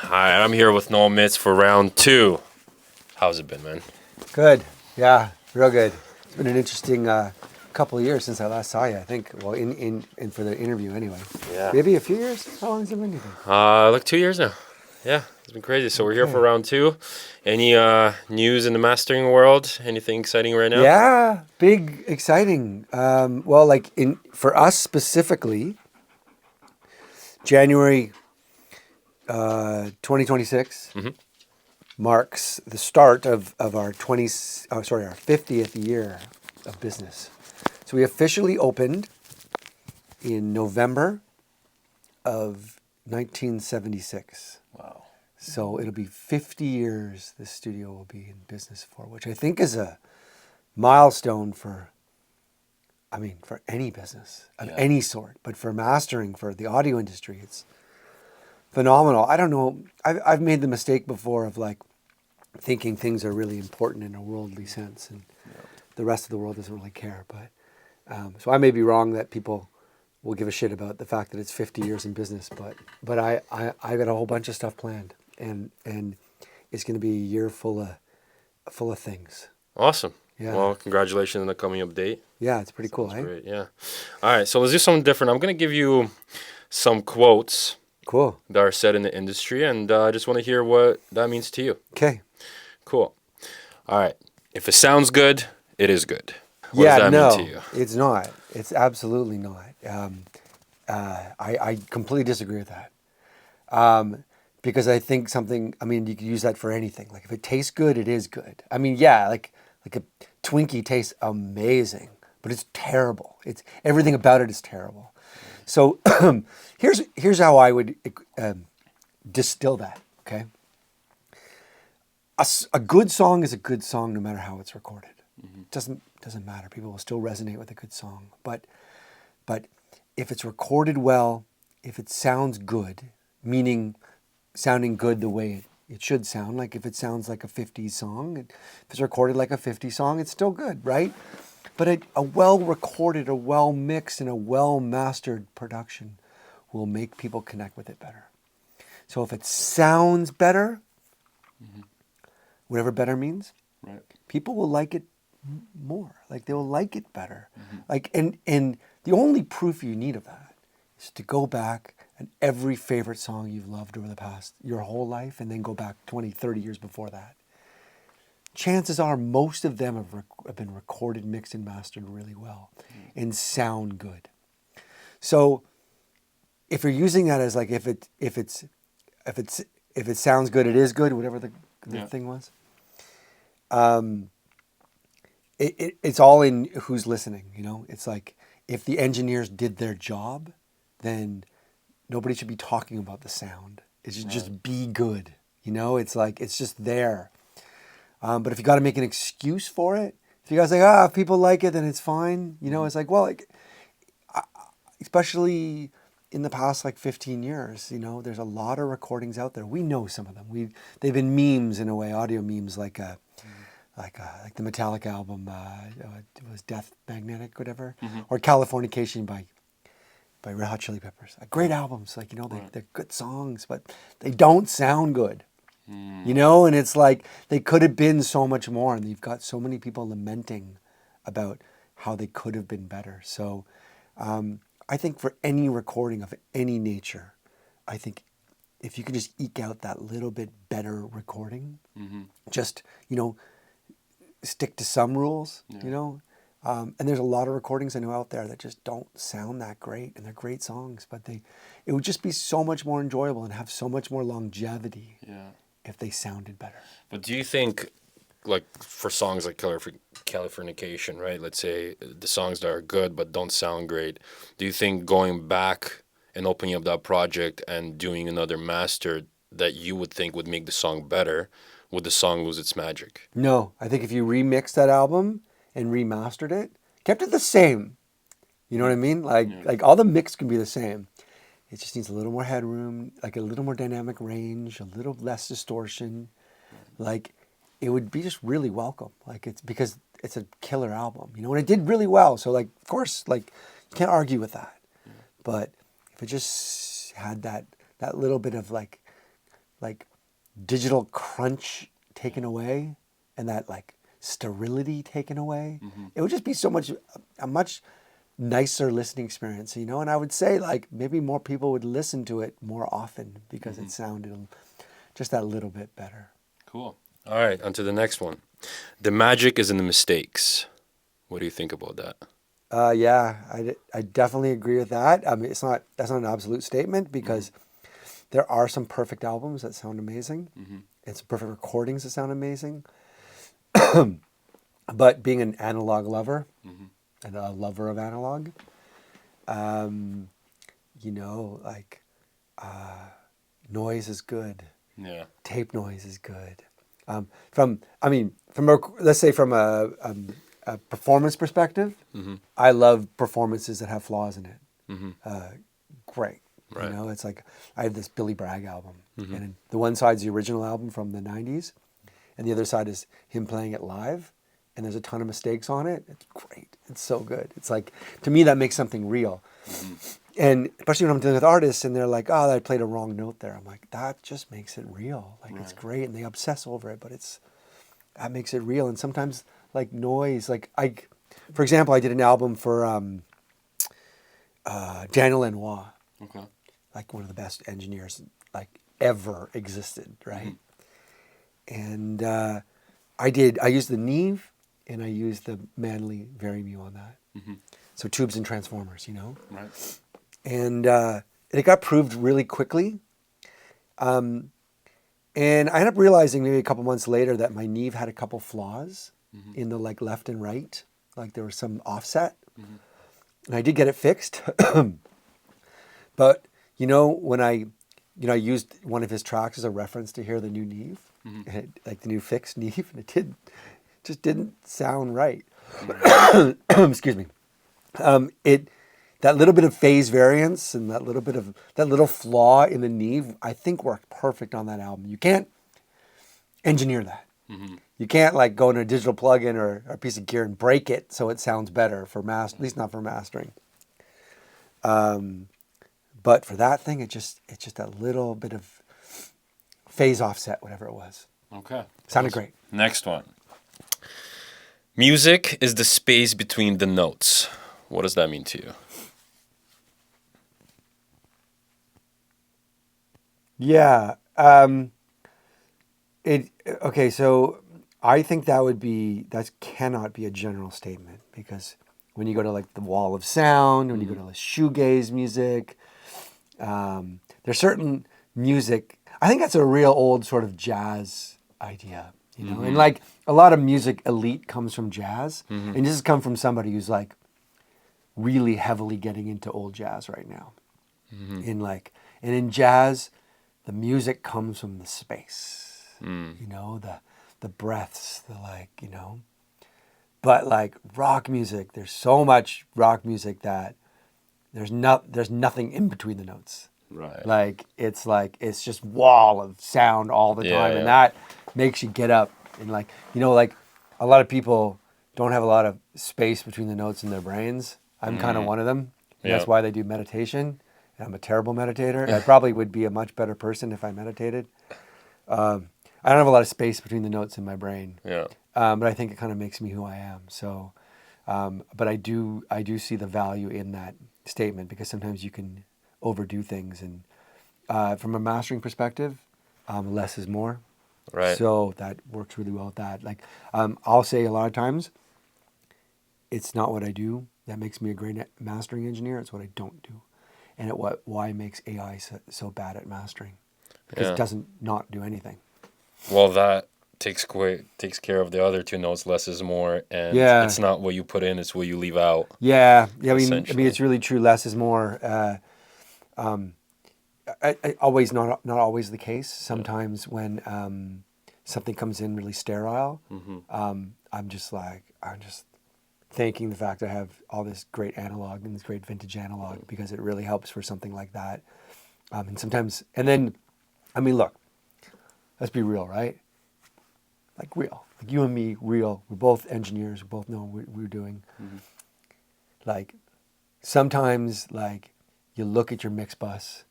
Hi, I'm here with Noah Mintz for round two. How's it been, man? Good. Yeah, real good. It's been an interesting couple of years since I last saw you, I think. Well, in for the interview anyway. Yeah. Maybe a few years? How long has it been, do you think? Like 2 years now. Yeah, it's been crazy. So we're here for Okay. round two. Any news in the mastering world? Anything exciting right now? Yeah, big, exciting. Well, like for us specifically, January 2026 marks the start of our 50th year of business. So we officially opened in November of 1976. Wow. So it'll be 50 years the studio will be in business for, which I think is a milestone for any business of any sort, but for mastering, for the audio industry, it's phenomenal. I don't know. I've made the mistake before of like thinking things are really important in a worldly sense, and the rest of the world doesn't really care. But so I may be wrong that people will give a shit about the fact that it's 50 years in business, but I got a whole bunch of stuff planned, and it's going to be a year full of things. Awesome. Yeah. Well, congratulations on the coming up date. Yeah, it's pretty cool, Sounds eh? great. Yeah. All right. So let's do something different. I'm gonna give you some quotes Cool. that are said in the industry, and I just want to hear what that means to you. Okay. Cool. All right. If it sounds good, it is good. What does that mean to you? It's not. It's absolutely not. I completely disagree with that. Because I think something, you could use that for anything. Like if it tastes good, it is good. Like a Twinkie tastes amazing, but it's terrible. It's everything about it is terrible. So here's how I would distill that. Okay, a good song is a good song no matter how it's recorded. Doesn't matter. People will still resonate with a good song. But if it's recorded well, if it sounds good, meaning sounding good the way it should sound, like if it sounds like a 50s song, if it's recorded like a 50s song, it's still good, right? But a well-recorded, a well-mixed, and a well-mastered production will make people connect with it better. So if it sounds better, whatever better means, Right. people will like it more. Like they will like it better. Like and the only proof you need of that is to go back and every favorite song you've loved over the past your whole life, and then go back 20, 30 years before that. Chances are most of them have been recorded, mixed, and mastered really well and sound good. So if you're using that as like if it sounds good, it is good, whatever the thing was. It's all in who's listening, It's like if the engineers did their job, then nobody should be talking about the sound. It should just be good, It's like it's just there. But if you got to make an excuse for it, if you guys like, if people like it, then it's fine. It's like, well, especially in the past 15 years, there's a lot of recordings out there. We know some of them. They've been memes in a way, audio memes like the Metallica album, it was Death Magnetic, whatever, or Californication by Red Hot Chili Peppers. Great albums, they're good songs, but they don't sound good. And it's like they could have been so much more, and you've got so many people lamenting about how they could have been better. So I think for any recording of any nature, I think if you can just eke out that little bit better recording, just, stick to some rules, and there's a lot of recordings I know out there that just don't sound that great, and they're great songs, but it would just be so much more enjoyable and have so much more longevity if they sounded better. But do you think, like for songs like Californication, right? Let's say the songs that are good but don't sound great. Do you think going back and opening up that project and doing another master that you would think would make the song better, would the song lose its magic? No, I think if you remixed that album and remastered it, kept it the same, you know what I mean? Like all the mix can be the same. It just needs a little more headroom, like a little more dynamic range, a little less distortion. Like it would be just really welcome. Like it's because it's a killer album, and it did really well. So of course, you can't argue with that. But if it just had that little bit of like digital crunch taken away and that like sterility taken away, it would just be a much nicer listening experience, you know? And I would say like maybe more people would listen to it more often because it sounded just that little bit better. Cool. All right, on to the next one. The magic is in the mistakes. What do you think about that? Yeah, I definitely agree with that. I mean, that's not an absolute statement because there are some perfect albums that sound amazing and some perfect recordings that sound amazing. But being an analog lover and a lover of analog, you know, like noise is good. Yeah. Tape noise is good. Let's say from a performance perspective, I love performances that have flaws in it. Great. Right. You know, it's like I have this Billy Bragg album, and the one side's the original album from the '90s, and the other side is him playing it live. And there's a ton of mistakes on it. It's great. It's so good. It's like, to me, that makes something real. And especially when I'm dealing with artists and they're like, oh, I played a wrong note there. I'm like, that just makes it real. Like, it's great. And they obsess over it, but that makes it real. And sometimes like noise, for example, I did an album for Daniel Lanois, Okay. like one of the best engineers like ever existed, right? And I used the Neve and I used the Manley Very-Mu on that. So tubes and transformers, you know? Right. And it got proved really quickly. And I ended up realizing maybe a couple months later that my Neve had a couple flaws in the like left and right. Like there was some offset. And I did get it fixed. But, you know, when I used one of his tracks as a reference to hear the new Neve, like the new fixed Neve, and it just didn't sound right. Excuse me. That little bit of phase variance and that little flaw in the Neve, I think worked perfect on that album. You can't engineer that. You can't like go in a digital plugin or a piece of gear and break it so it sounds better at least not for mastering. But for that thing, it's just that little bit of phase offset, whatever it was. Okay. Sounded great. Next one. Music is the space between the notes. What does that mean to you? Yeah. Okay, so I think that cannot be a general statement because when you go to like the wall of sound, when you go to like shoegaze music, there's certain music. I think that's a real old sort of jazz idea, you know, and like a lot of music elite comes from jazz, and this has come from somebody who's like really heavily getting into old jazz right now. And in jazz, the music comes from the space, you know, the breaths, you know. But like rock music, there's so much rock music that there's nothing in between the notes. Right. It's just wall of sound all the time, and that makes you get up and like, you know, like a lot of people don't have a lot of space between the notes in their brains. I'm kind of one of them. And that's why they do meditation. And I'm a terrible meditator. I probably would be a much better person if I meditated. I don't have a lot of space between the notes in my brain. Yeah. But I think it kind of makes me who I am. So, but I do see the value in that statement because sometimes you can overdo things, and from a mastering perspective, less is more. Right. So that works really well with that. Like I'll say a lot of times, it's not what I do that makes me a great mastering engineer. It's what I don't do, and why it makes AI so bad at mastering because it doesn't not do anything. Well, that takes care of the other two notes. Less is more, and it's not what you put in; it's what you leave out. Yeah. I mean, it's really true. Less is more. Always not always the case. Sometimes when something comes in really sterile, I'm just thanking the fact I have all this great analog and this great vintage analog because it really helps for something like that. And then, I mean, look, let's be real, right? Like real, like you and me, real. We're both engineers. We both know what we're doing. Like sometimes, like you look at your mix bus,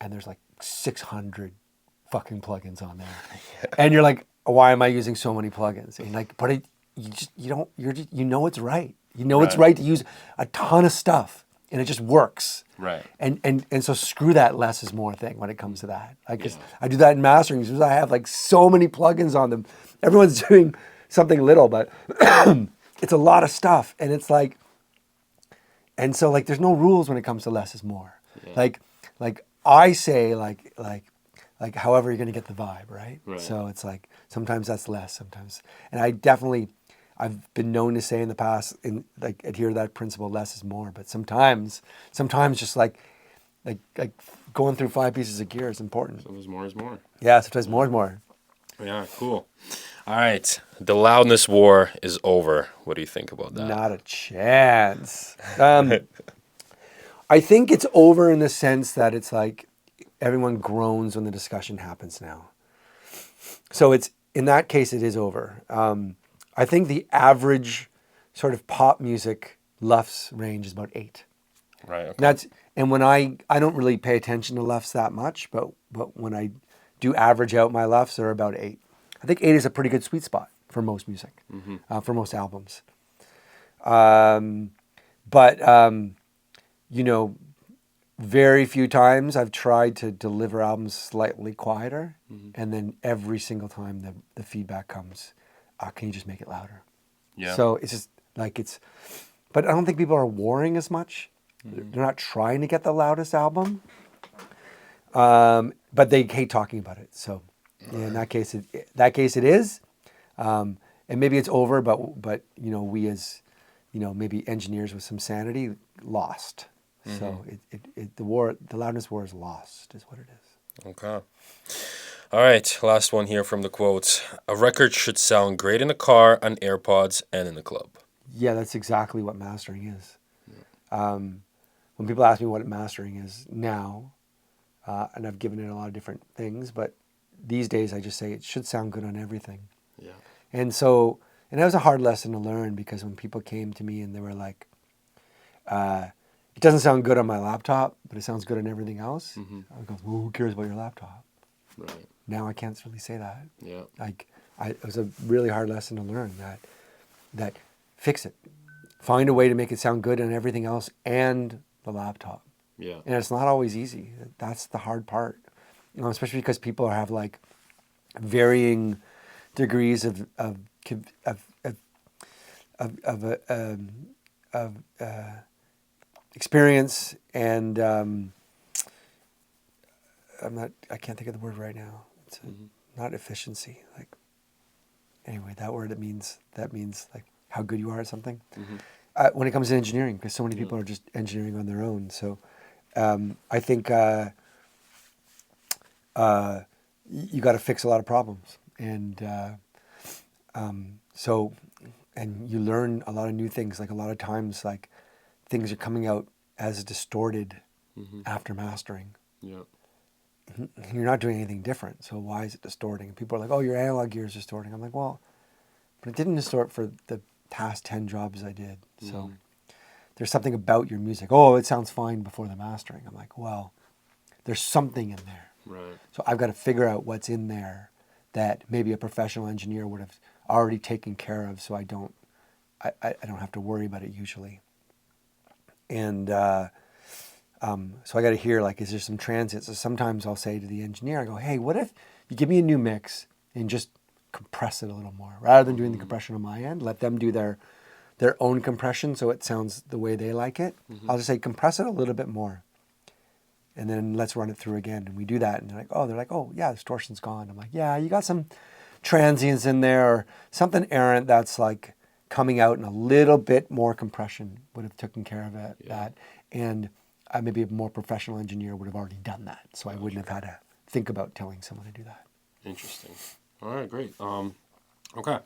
and there's like 600 fucking plugins on there, and you're like, why am I using so many plugins? And like, but you don't, you know it's right. You know it's Right. right to use a ton of stuff, and it just works. Right. And so screw that less is more thing when it comes to that. Like, 'cause I do that in mastering because I have like so many plugins on them. Everyone's doing something little, but it's a lot of stuff, and it's like, and so like there's no rules when it comes to less is more. Yeah. Like I say like however you're gonna get the vibe, right? Right. So it's like sometimes that's less, sometimes, and I've been known to say in the past, in like adhere to that principle, less is more. But sometimes just like going through 5 pieces of gear is important. Sometimes more is more. Yeah, sometimes more is more. Yeah, cool. All right. The loudness war is over. What do you think about that? Not a chance. I think it's over in the sense that it's like everyone groans when the discussion happens now. So it's, in that case, it is over. I think the average sort of pop music LUFS range is about 8. Right. Okay. And when I don't really pay attention to LUFS that much, but when I do average out my LUFS, they're about 8. I think 8 is a pretty good sweet spot for most music, for most albums. You know, very few times I've tried to deliver albums slightly quieter, and then every single time the feedback comes, can you just make it louder? Yeah. So it's just like but I don't think people are warring as much. They're not trying to get the loudest album, but they hate talking about it. So in that case, it is, and maybe it's over. But you know, we as maybe engineers with some sanity lost. So the loudness war is lost, is what it is. Okay. All right. Last one here from the quotes. A record should sound great in the car, on AirPods, and in the club. Yeah, that's exactly what mastering is. When people ask me what mastering is now, and I've given it a lot of different things, but these days I just say it should sound good on everything. Yeah. And so, and that was a hard lesson to learn, because when people came to me and they were like, it doesn't sound good on my laptop, but it sounds good on everything else. I go, well, who cares about your laptop? Right. Now I can't really say that. Yeah. It was a really hard lesson to learn that fix it. Find a way to make it sound good on everything else and the laptop. Yeah. And it's not always easy. That's the hard part. Especially because people have like varying degrees of experience, and I can't think of the word right now. It's not efficiency. Like, anyway, that word, that means like how good you are at something. When it comes to engineering, because so many people are just engineering on their own. So I think you got to fix a lot of problems, and and you learn a lot of new things. Like, a lot of times, like, things are coming out as distorted after mastering. Yeah. You're not doing anything different, so why is it distorting? And people are like, oh, your analog gear is distorting. I'm like, well, but it didn't distort for the past 10 jobs I did. So there's something about your music. Oh, it sounds fine before the mastering. I'm like, well, there's something in there. Right. So I've got to figure out what's in there that maybe a professional engineer would have already taken care of, so I don't have to worry about it usually. And so I got to hear, like, is there some transit? So sometimes I'll say to the engineer, I go, hey, what if you give me a new mix and just compress it a little more, rather than doing the compression on my end? Let them do their own compression so it sounds the way they like it. I'll just say, compress it a little bit more, and then let's run it through again. And we do that, and they're like, oh yeah, distortion's gone. I'm like, yeah, you got some transients in there, or something errant that's like coming out, and a little bit more compression would have taken care of it. That, and maybe a more professional engineer would have already done that, so I wouldn't have had to think about telling someone to do that. Interesting. All right, great. Okay.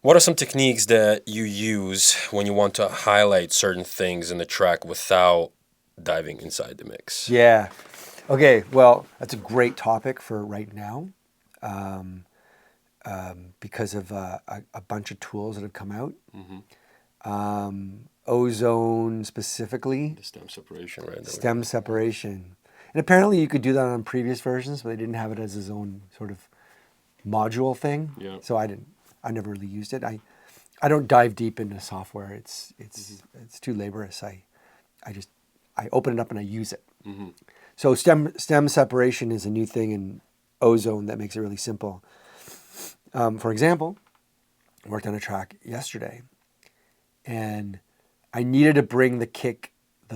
What are some techniques that you use when you want to highlight certain things in the track without diving inside the mix? Yeah. Okay, well, that's a great topic for right now, because of a bunch of tools that have come out. Ozone specifically. The stem separation, right? Stem separation. And apparently you could do that on previous versions, but they didn't have it as its own sort of module thing. Yeah. So I never really used it. I don't dive deep into software. It's too laborious. I open it up and I use it. Mm-hmm. So stem separation is a new thing in Ozone that makes it really simple. For example, I worked on a track yesterday, and I needed to bring the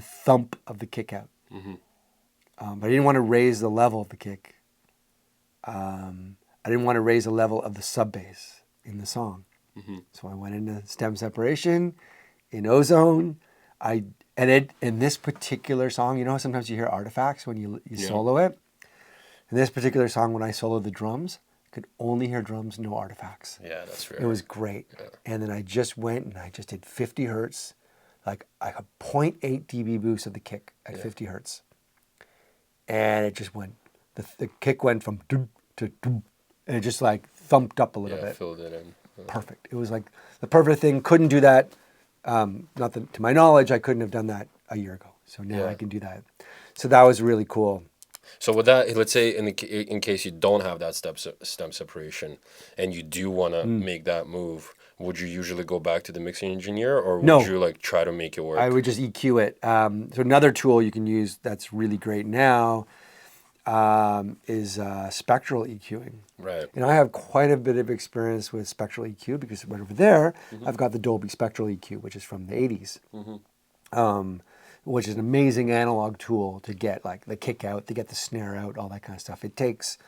thump of the kick out. Mm-hmm. But I didn't want to raise the level of the kick. I didn't want to raise the level of the sub bass in the song. Mm-hmm. So I went into stem separation in Ozone. I edited in this particular song. You know how sometimes you hear artifacts when you solo it? In this particular song, when I soloed the drums, I could only hear drums, no artifacts. Yeah, that's rare. It was great. Yeah. And then I just went and I just did 50 hertz, like a 0.8 dB boost of the kick at 50 hertz. And it just went, the kick went from doom to doom, and it just like thumped up a little bit. Filled it in. Perfect. It was like the perfect thing. Couldn't do that. Not that, to my knowledge, I couldn't have done that a year ago. So now I can do that. So that was really cool. So with that, let's say in case you don't have that stem separation and you do want to make that move, would you usually go back to the mixing engineer, or would you like try to make it work? I would just EQ it. So another tool you can use that's really great now is spectral EQing. Right. And I have quite a bit of experience with spectral EQ because right over there, I've got the Dolby Spectral EQ, which is from the 80s. Which is an amazing analog tool to get like the kick out, to get the snare out, all that kind of stuff. It takes,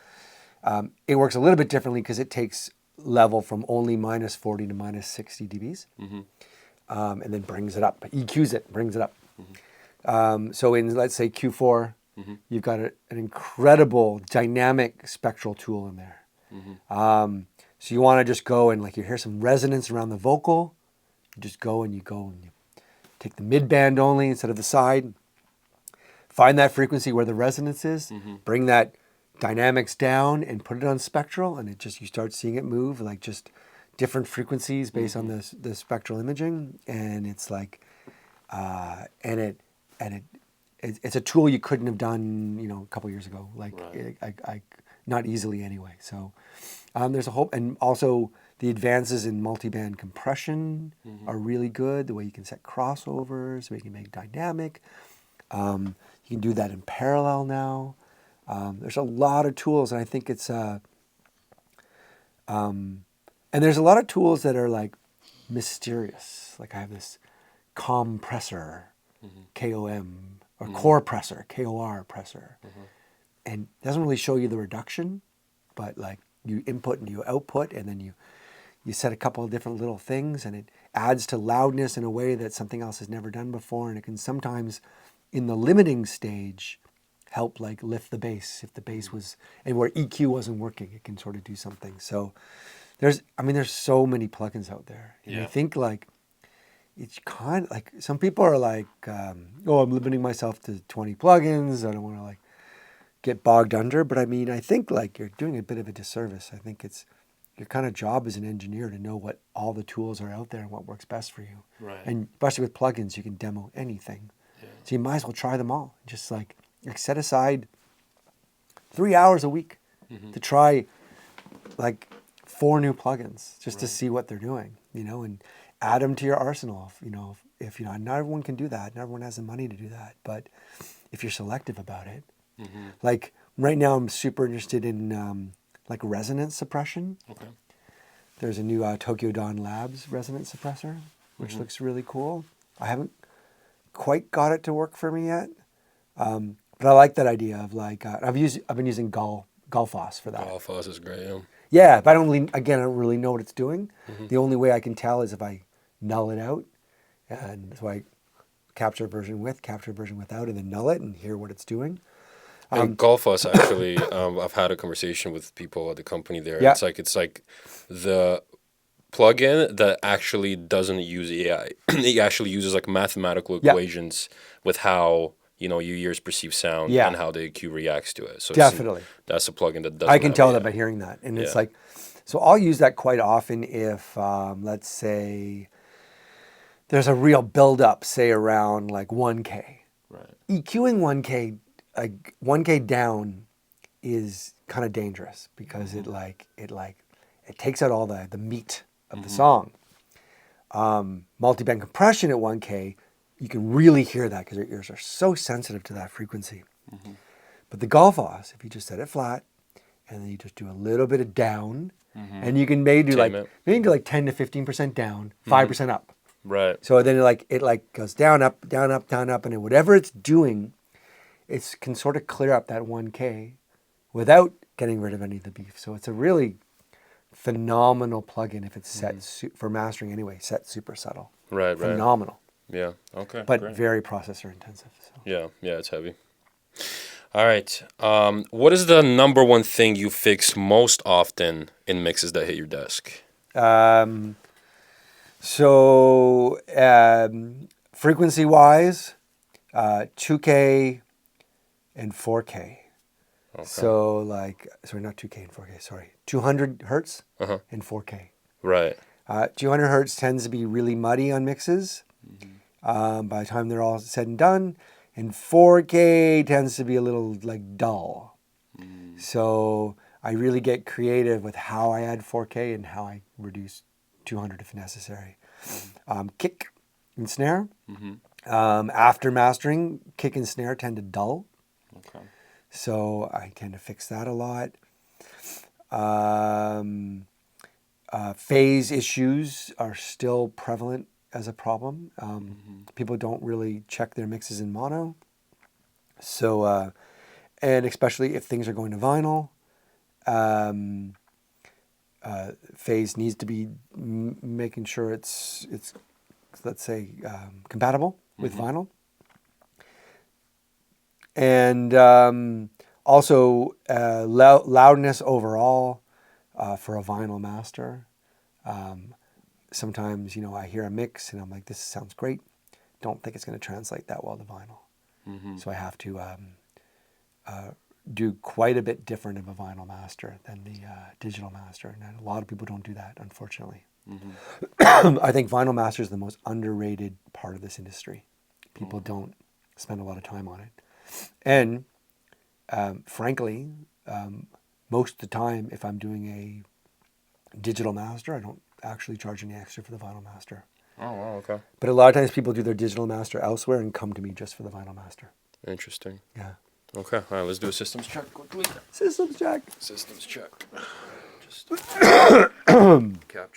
it works a little bit differently because it takes level from only minus 40 to minus 60 dBs, and then brings it up, EQs it, brings it up. So in, let's say, Q4, you've got an incredible dynamic spectral tool in there. So you want to just go and like you hear some resonance around the vocal, you just go and you take the mid band only instead of the side. Find that frequency where the resonance is. Bring that dynamics down and put it on spectral, and you start seeing it move like just different frequencies based on the spectral imaging. And it's like, it's a tool you couldn't have done, a couple years ago. Like, I not easily anyway. So there's a whole, and also the advances in multiband compression are really good. The way you can set crossovers, the way you can make dynamic. You can do that in parallel now. There's a lot of tools, and I think it's and there's a lot of tools that are like mysterious. Like I have this compressor, KOM, or core pressor, KOR pressor, and it doesn't really show you the reduction, but like you input and you output, and then you set a couple of different little things, and it adds to loudness in a way that something else has never done before, and it can sometimes, in the limiting stage, help like lift the bass if the bass was, and where EQ wasn't working, it can sort of do something. So there's so many plugins out there, and I think like it's kind of like some people are like, oh, I'm limiting myself to 20 plugins. I don't want to like get bogged under, but I mean, I think like you're doing a bit of a disservice. I think it's your kind of job as an engineer to know what all the tools are out there and what works best for you. Right. And especially with plugins, you can demo anything. Yeah. So you might as well try them all. Just like set aside 3 hours a week to try like 4 new plugins just to see what they're doing, and add them to your arsenal. If not everyone can do that. Not everyone has the money to do that. But if you're selective about it, like right now, I'm super interested in like resonance suppression. Okay. There's a new Tokyo Dawn Labs resonance suppressor, which looks really cool. I haven't quite got it to work for me yet, but I like that idea of like I've been using Gullfoss for that. Gullfoss is great. Yeah. Yeah, but I don't really know what it's doing. The only way I can tell is if I null it out, and so I capture a version with, capture a version without, and then null it and hear what it's doing. And Gullfoss actually, I've had a conversation with people at the company there. Yeah. It's like the plugin that actually doesn't use AI. It actually uses like mathematical equations with how your ears perceive sound and how the EQ reacts to it. So definitely, that's a plugin that doesn't. I can tell that by hearing that, and it's like, so I'll use that quite often if let's say there's a real build-up, say around like 1K. Right. EQing 1K like 1K down is kind of dangerous because it takes out all the meat of the song. Multi-band compression at 1K, you can really hear that because your ears are so sensitive to that frequency. But the golf os, if you just set it flat and then you just do a little bit of down, and you can maybe do like 10 to 15% down, 5% up. Right. So then it goes down, up, down, up, down, up, and then whatever it's doing, it can sort of clear up that 1K without getting rid of any of the beef. So it's a really phenomenal plugin if it's set for mastering anyway, set super subtle. Right. Phenomenal. Yeah. Okay. But great. very processor intensive. So. Yeah, it's heavy. All right. What is the number one thing you fix most often in mixes that hit your desk? Frequency wise, 2K and 4K. Okay. So not 2K and 4K, sorry. 200 hertz and 4K. Right. 200 hertz tends to be really muddy on mixes by the time they're all said and done. And 4K tends to be a little dull. So I really get creative with how I add 4K and how I reduce 200 if necessary. Kick and snare. After mastering, kick and snare tend to dull. Okay. So I tend to fix that a lot. Phase issues are still prevalent as a problem. People don't really check their mixes in mono. So, and especially if things are going to vinyl, phase needs to be making sure it's let's say compatible with vinyl. And also loudness overall for a vinyl master. Sometimes, I hear a mix and I'm like, this sounds great. Don't think it's going to translate that well to vinyl. So I have to do quite a bit different of a vinyl master than the digital master. And a lot of people don't do that, unfortunately. I think vinyl master is the most underrated part of this industry. People don't spend a lot of time on it. And frankly, most of the time, if I'm doing a digital master, I don't actually charge any extra for the vinyl master. Oh, wow, okay. But a lot of times people do their digital master elsewhere and come to me just for the vinyl master. Interesting. Yeah. Okay, all right, let's do a systems check quickly. Systems check. Systems check. Just capture.